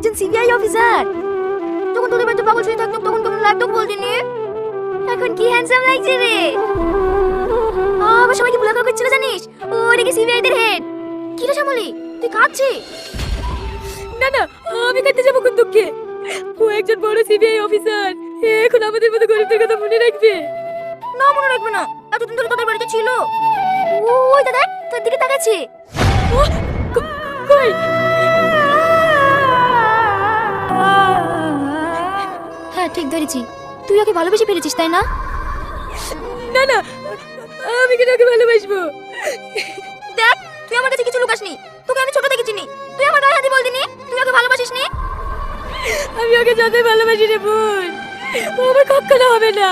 একজন CBI officer. যখন তোদের বাড়িতে পাগল শুয়ে থাকতাম তখন কেমন লাগতো বলদিনি? এখন কি হ্যান্ডসাম লাগছে রে। আবার সবাইকে বুলাকা করছিল জানিস? ওরে কি সিবিআই দের হেড। কি রে শ্যামলি, তুই কাঁদছিস? না না, আমি কাঁদতে যাবো কোন দুঃখে? ও একজন বড় সিবিআই অফিসার, এখন আমাদের মতো গরিবদের কথা মনে রাখবে? না, মনে রাখবে না। এতদিন ধরে তোদের বাড়িতে ছিল। ওই দাদা তোর দিকে তাকাচ্ছে। কই? হ্যাঁ, ঠিক ধরেছি। তুই ওকে ভালোবেসে ফেলেছিস তাই না? না না, আমি কেন ওকে ভালোবাসবো? দেখ, তুই আমার কাছে কিছু লুকাসনি। তোকে আমি ছোট থেকে চিনি। তুই আমার গায়ে হাত দিয়ে বলদিনি তুই ওকে ভালোবাসিসনি। আমি ওকে যতই ভালোবাসি রে বোন, ও আমার কখনো হবে না।